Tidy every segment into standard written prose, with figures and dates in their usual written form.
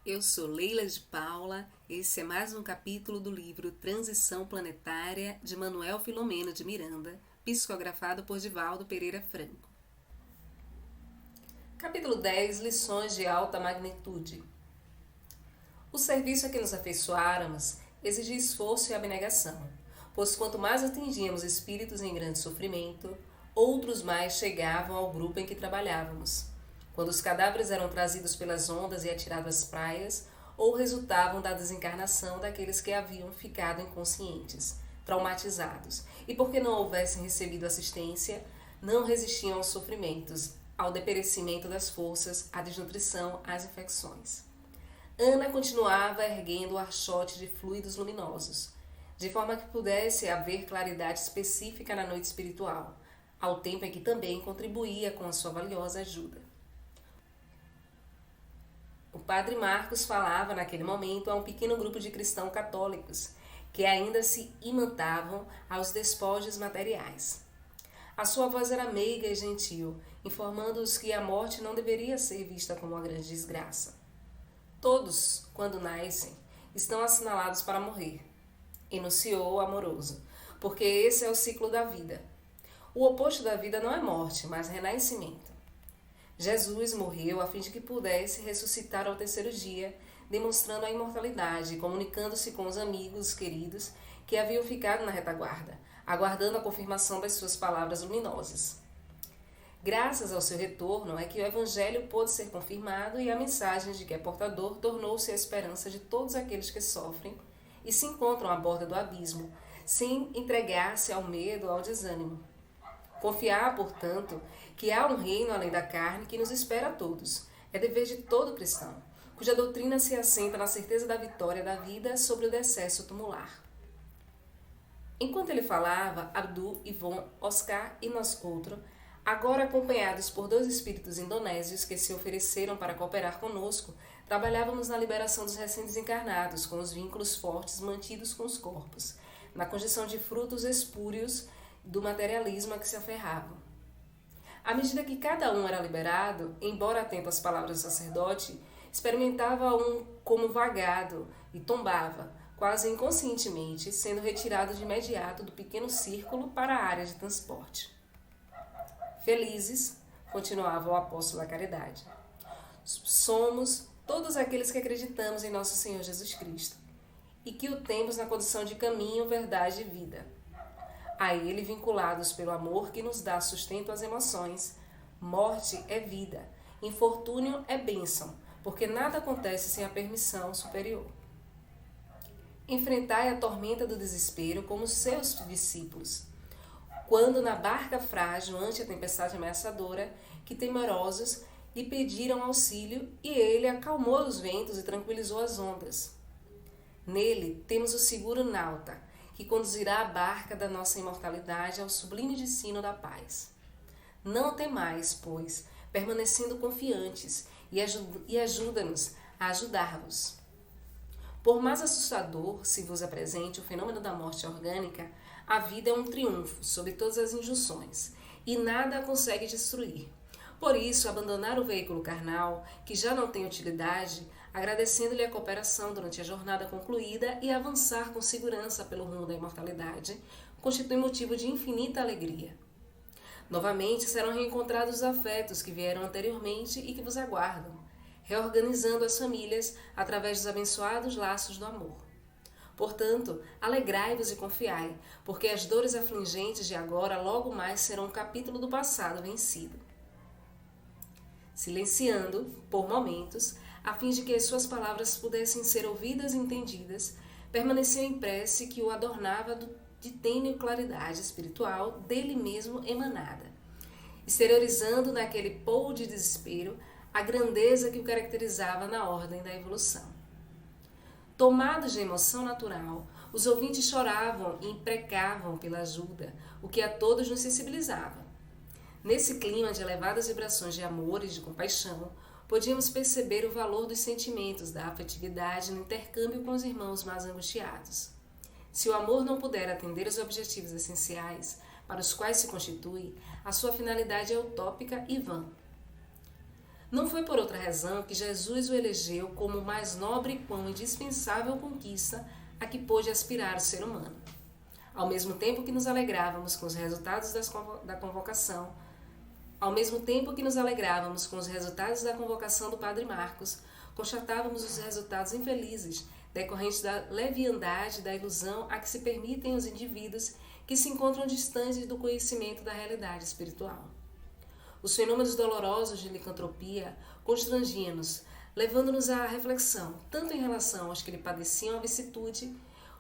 Eu sou Leila de Paula, esse é mais um capítulo do livro Transição Planetária de Manuel Filomeno de Miranda, psicografado por Divaldo Pereira Franco. Capítulo 10. Lições de alta magnitude. O serviço a que nos afeiçoáramos exigia esforço e abnegação, pois quanto mais atingíamos espíritos em grande sofrimento, outros mais chegavam ao grupo em que trabalhávamos. Quando os cadáveres eram trazidos pelas ondas e atirados às praias, ou resultavam da desencarnação daqueles que haviam ficado inconscientes, traumatizados, e porque não houvessem recebido assistência, não resistiam aos sofrimentos, ao deperecimento das forças, à desnutrição, às infecções. Ana continuava erguendo o archote de fluidos luminosos, de forma que pudesse haver claridade específica na noite espiritual, ao tempo em que também contribuía com a sua valiosa ajuda. O padre Marcos falava naquele momento a um pequeno grupo de cristãos católicos que ainda se imantavam aos despojos materiais. A sua voz era meiga e gentil, informando-os que a morte não deveria ser vista como uma grande desgraça. Todos, quando nascem, estão assinalados para morrer, enunciou o amoroso, porque esse é o ciclo da vida. O oposto da vida não é morte, mas renascimento. Jesus morreu a fim de que pudesse ressuscitar ao terceiro dia, demonstrando a imortalidade e comunicando-se com os amigos queridos que haviam ficado na retaguarda, aguardando a confirmação das suas palavras luminosas. Graças ao seu retorno é que o Evangelho pôde ser confirmado e a mensagem de que é portador tornou-se a esperança de todos aqueles que sofrem e se encontram à borda do abismo, sem entregar-se ao medo ou ao desânimo. Confiar, portanto, que há um reino além da carne que nos espera a todos. É dever de todo cristão, cuja doutrina se assenta na certeza da vitória da vida sobre o decesso tumular. Enquanto ele falava, Abdu, Ivon, Oscar e nós outros, agora acompanhados por 2 espíritos indonésios que se ofereceram para cooperar conosco, trabalhávamos na liberação dos recém-desencarnados, com os vínculos fortes mantidos com os corpos, na condição de frutos espúrios do materialismo a que se aferravam. À medida que cada um era liberado, embora atento às palavras do sacerdote, experimentava um como vagado e tombava, quase inconscientemente, sendo retirado de imediato do pequeno círculo para a área de transporte. Felizes, continuava o apóstolo da caridade, somos todos aqueles que acreditamos em nosso Senhor Jesus Cristo e que o temos na condição de caminho, verdade e vida. A ele vinculados pelo amor que nos dá sustento às emoções. Morte é vida, infortúnio é bênção, porque nada acontece sem a permissão superior. Enfrentai a tormenta do desespero como seus discípulos, quando na barca frágil ante a tempestade ameaçadora, que temerosos lhe pediram auxílio e ele acalmou os ventos e tranquilizou as ondas. Nele temos o seguro nauta, que conduzirá a barca da nossa imortalidade ao sublime destino da paz. Não temais, pois, permanecendo confiantes, e ajuda-nos a ajudar-vos. Por mais assustador se vos apresente o fenômeno da morte orgânica, a vida é um triunfo sobre todas as injunções, e nada a consegue destruir. Por isso, abandonar o veículo carnal, que já não tem utilidade, agradecendo-lhe a cooperação durante a jornada concluída e avançar com segurança pelo rumo da imortalidade, constitui motivo de infinita alegria. Novamente serão reencontrados os afetos que vieram anteriormente e que vos aguardam, reorganizando as famílias através dos abençoados laços do amor. Portanto, alegrai-vos e confiai, porque as dores afligentes de agora logo mais serão um capítulo do passado vencido. Silenciando, por momentos, a fim de que as suas palavras pudessem ser ouvidas e entendidas, permaneceu em prece que o adornava de tênue claridade espiritual dele mesmo emanada, exteriorizando naquele pouco de desespero a grandeza que o caracterizava na ordem da evolução. Tomados de emoção natural, os ouvintes choravam e imprecavam pela ajuda, o que a todos nos sensibilizava. Nesse clima de elevadas vibrações de amor e de compaixão, podíamos perceber o valor dos sentimentos, da afetividade no intercâmbio com os irmãos mais angustiados. Se o amor não puder atender os objetivos essenciais para os quais se constitui, a sua finalidade é utópica e vã. Não foi por outra razão que Jesus o elegeu como o mais nobre e quão indispensável conquista a que pôde aspirar o ser humano. Ao mesmo tempo que nos alegrávamos com os resultados da convocação, do Padre Marcos, constatávamos os resultados infelizes decorrentes da leviandade e da ilusão a que se permitem os indivíduos que se encontram distantes do conhecimento da realidade espiritual. Os fenômenos dolorosos de licantropia constrangiam-nos, levando-nos à reflexão, tanto em relação aos que lhe padeciam a vicissitude,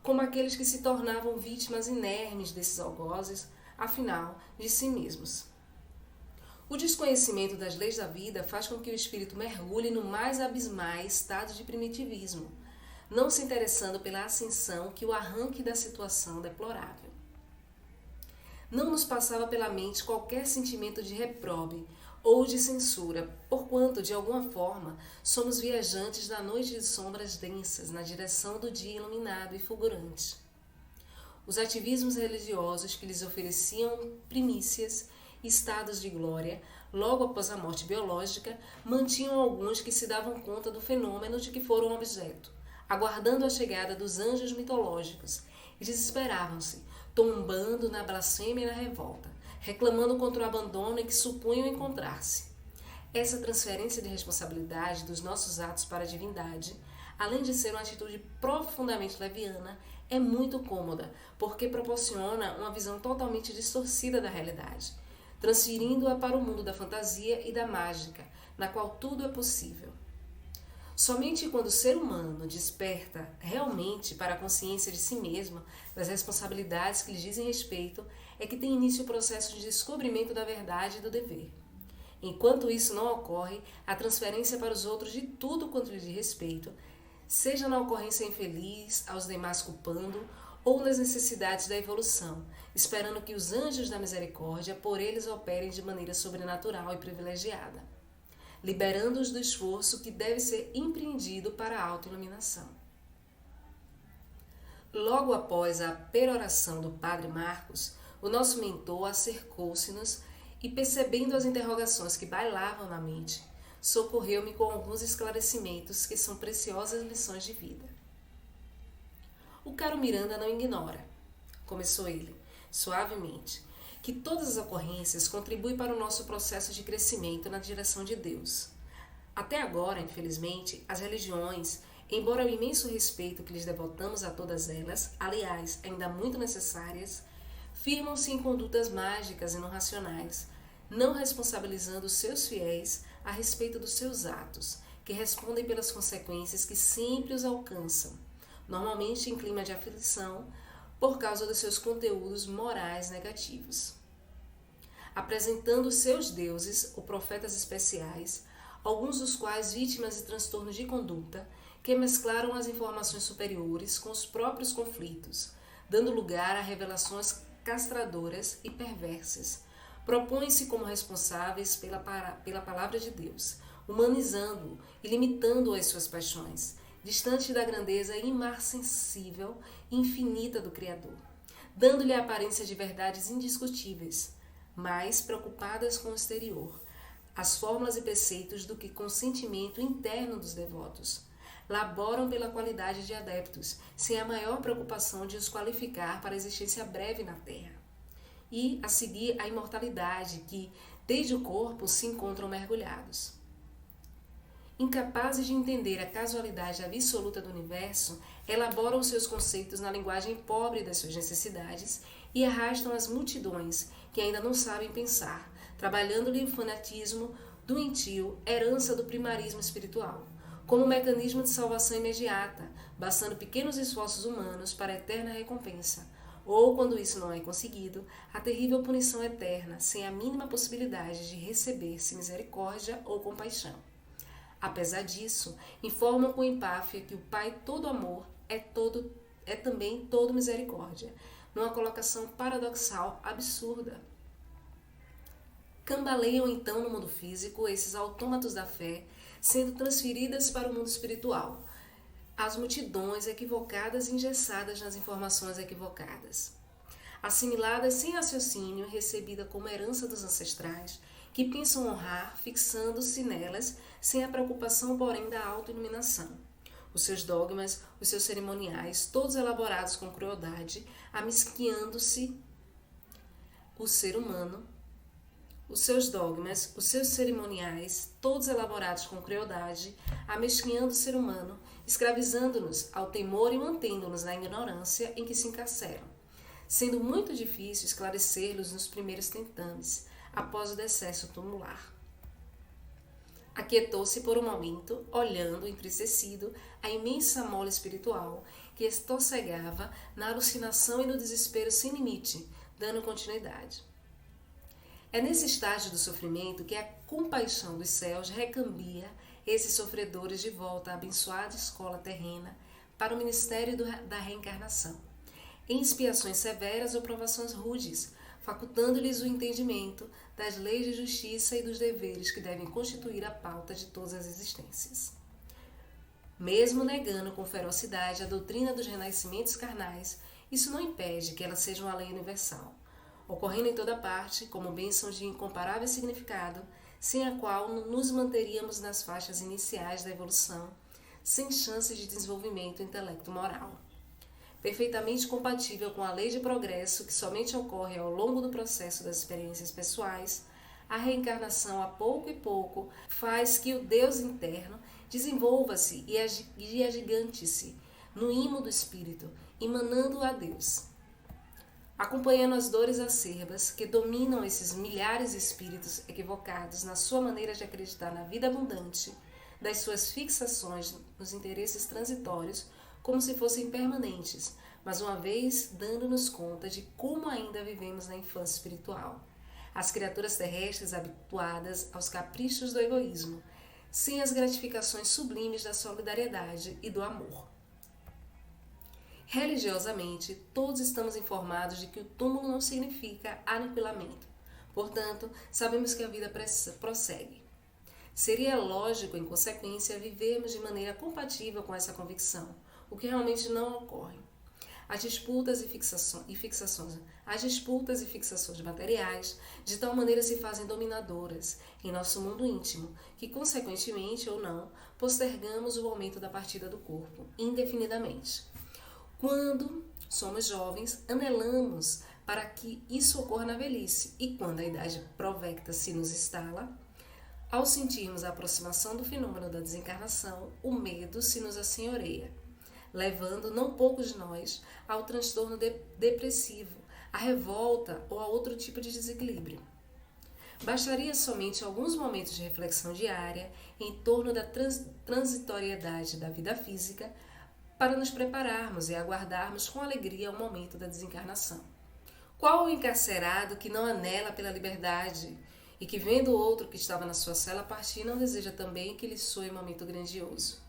como aqueles que se tornavam vítimas inermes desses algozes, afinal, de si mesmos. O desconhecimento das leis da vida faz com que o espírito mergulhe no mais abismal estado de primitivismo, não se interessando pela ascensão que o arranque da situação deplorável. Não nos passava pela mente qualquer sentimento de reprobe ou de censura, porquanto, de alguma forma, somos viajantes da noite de sombras densas na direção do dia iluminado e fulgurante. Os ativismos religiosos que lhes ofereciam primícias e estados de glória, logo após a morte biológica, mantinham alguns que se davam conta do fenômeno de que foram objeto, aguardando a chegada dos anjos mitológicos, e desesperavam-se, tombando na blasfêmia e na revolta, reclamando contra o abandono em que supunham encontrar-se. Essa transferência de responsabilidade dos nossos atos para a divindade, além de ser uma atitude profundamente leviana, é muito cômoda, porque proporciona uma visão totalmente distorcida da realidade, transferindo-a para o mundo da fantasia e da mágica, na qual tudo é possível. Somente quando o ser humano desperta realmente para a consciência de si mesmo, das responsabilidades que lhe dizem respeito, é que tem início o processo de descobrimento da verdade e do dever. Enquanto isso não ocorre, a transferência para os outros de tudo quanto lhe diz respeito, seja na ocorrência infeliz, aos demais culpando, ou nas necessidades da evolução, esperando que os anjos da misericórdia por eles operem de maneira sobrenatural e privilegiada, liberando-os do esforço que deve ser empreendido para a autoiluminação. Logo após a peroração do Padre Marcos, o nosso mentor acercou-se-nos e, percebendo as interrogações que bailavam na mente, socorreu-me com alguns esclarecimentos que são preciosas lições de vida. O caro Miranda não ignora, começou ele, suavemente, que todas as ocorrências contribuem para o nosso processo de crescimento na direção de Deus. Até agora, infelizmente, as religiões, embora o imenso respeito que lhes devotamos a todas elas, aliás, ainda muito necessárias, firmam-se em condutas mágicas e não racionais, não responsabilizando os seus fiéis a respeito dos seus atos, que respondem pelas consequências que sempre os alcançam, normalmente em clima de aflição, por causa dos seus conteúdos morais negativos. Apresentando os seus deuses, ou profetas especiais, alguns dos quais vítimas de transtornos de conduta, que mesclaram as informações superiores com os próprios conflitos, dando lugar a revelações castradoras e perversas, propõem-se como responsáveis pela palavra de Deus, humanizando-o e limitando as suas paixões, distante da grandeza imarcensível e infinita do Criador, dando-lhe a aparência de verdades indiscutíveis, mais preocupadas com o exterior, as fórmulas e preceitos do que com o sentimento interno dos devotos. Laboram pela qualidade de adeptos, sem a maior preocupação de os qualificar para a existência breve na Terra. E, a seguir, a imortalidade que, desde o corpo, se encontram mergulhados. Incapazes de entender a casualidade absoluta do universo, elaboram seus conceitos na linguagem pobre das suas necessidades e arrastam as multidões que ainda não sabem pensar, trabalhando-lhe o fanatismo doentio, herança do primarismo espiritual, como um mecanismo de salvação imediata, bastando pequenos esforços humanos para a eterna recompensa, ou, quando isso não é conseguido, a terrível punição eterna, sem a mínima possibilidade de receber-se misericórdia ou compaixão. Apesar disso, informam com empáfia que o Pai todo amor é também todo misericórdia, numa colocação paradoxal absurda. Cambaleiam então no mundo físico esses autômatos da fé, sendo transferidas para o mundo espiritual, as multidões equivocadas e engessadas nas informações equivocadas, assimiladas sem raciocínio e recebida como herança dos ancestrais, que pensam honrar, fixando-se nelas, sem a preocupação, porém, da autoiluminação. Os seus dogmas, os seus cerimoniais, todos elaborados com crueldade, amesquinhando-se o ser humano. Os seus dogmas, os seus cerimoniais, todos elaborados com crueldade, amesquinhando o ser humano, escravizando-nos ao temor e mantendo-nos na ignorância em que se encarceram, sendo muito difícil esclarecer-los nos primeiros tentames, após o decesso tumular. Aquietou-se por um momento, olhando, entristecido, a imensa mola espiritual que estossegava na alucinação e no desespero sem limite, dando continuidade. É nesse estágio do sofrimento que a compaixão dos céus recambia esses sofredores de volta à abençoada escola terrena para o ministério da reencarnação, em expiações severas ou provações rudes, facultando-lhes o entendimento das leis de justiça e dos deveres que devem constituir a pauta de todas as existências. Mesmo negando com ferocidade a doutrina dos renascimentos carnais, isso não impede que ela seja uma lei universal, ocorrendo em toda parte, como bênção de incomparável significado, sem a qual nos manteríamos nas faixas iniciais da evolução, sem chances de desenvolvimento intelecto-moral. Perfeitamente compatível com a lei de progresso que somente ocorre ao longo do processo das experiências pessoais, a reencarnação, a pouco e pouco, faz que o Deus interno desenvolva-se e agigante-se no imo do espírito, emanando a Deus. Acompanhando as dores acerbas que dominam esses milhares de espíritos equivocados na sua maneira de acreditar na vida abundante, das suas fixações nos interesses transitórios, como se fossem permanentes, mas uma vez dando-nos conta de como ainda vivemos na infância espiritual. As criaturas terrestres habituadas aos caprichos do egoísmo, sem as gratificações sublimes da solidariedade e do amor. Religiosamente, todos estamos informados de que o túmulo não significa aniquilamento. Portanto, sabemos que a vida prossegue. Seria lógico, em consequência, vivermos de maneira compatível com essa convicção, o que realmente não ocorre. As disputas e fixações materiais de tal maneira se fazem dominadoras em nosso mundo íntimo, que consequentemente ou não, postergamos o momento da partida do corpo, indefinidamente. Quando somos jovens, anelamos para que isso ocorra na velhice, e quando a idade provecta se nos instala, ao sentirmos a aproximação do fenômeno da desencarnação, o medo se nos assenhoreia, levando não poucos de nós ao transtorno depressivo, à revolta ou a outro tipo de desequilíbrio. Bastaria somente alguns momentos de reflexão diária em torno da transitoriedade da vida física para nos prepararmos e aguardarmos com alegria o momento da desencarnação. Qual o encarcerado que não anela pela liberdade e que, vendo o outro que estava na sua cela partir, não deseja também que lhe soe um momento grandioso?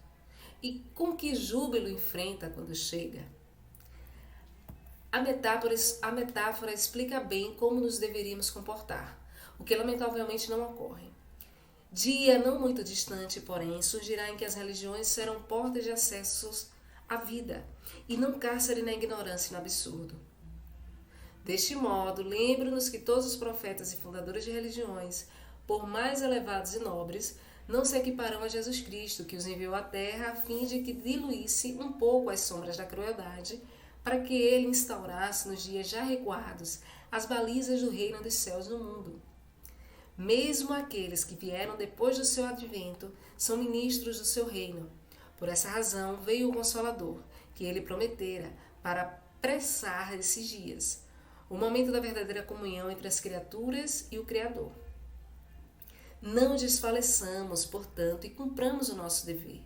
E com que júbilo enfrenta quando chega? A metáfora explica bem como nos deveríamos comportar, o que lamentavelmente não ocorre. Dia não muito distante, porém, surgirá em que as religiões serão portas de acessos à vida, e não cárcere na ignorância e no absurdo. Deste modo, lembre-nos que todos os profetas e fundadores de religiões, por mais elevados e nobres, não se equiparão a Jesus Cristo, que os enviou à terra a fim de que diluísse um pouco as sombras da crueldade, para que ele instaurasse nos dias já recuados as balizas do reino dos céus no mundo. Mesmo aqueles que vieram depois do seu advento são ministros do seu reino. Por essa razão veio o Consolador, que ele prometera, para apressar esses dias, o momento da verdadeira comunhão entre as criaturas e o Criador. Não desfaleçamos, portanto, e cumpramos o nosso dever.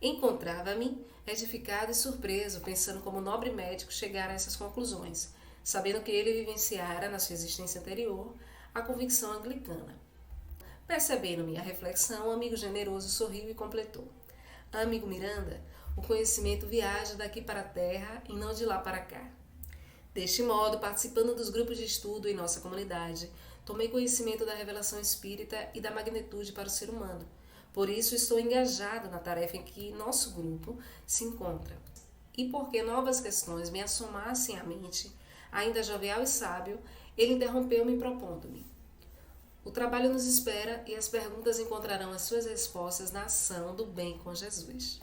Encontrava-me edificado e surpreso, pensando como nobre médico chegara a essas conclusões, sabendo que ele vivenciara, na sua existência anterior, a convicção anglicana. Percebendo minha reflexão, o amigo generoso sorriu e completou: amigo Miranda, o conhecimento viaja daqui para a terra e não de lá para cá. Deste modo, participando dos grupos de estudo em nossa comunidade, tomei conhecimento da revelação espírita e da magnitude para o ser humano. Por isso, estou engajado na tarefa em que nosso grupo se encontra. E porque novas questões me assomassem à mente, ainda jovial e sábio, ele interrompeu-me propondo-me: O trabalho nos espera e as perguntas encontrarão as suas respostas na ação do bem com Jesus.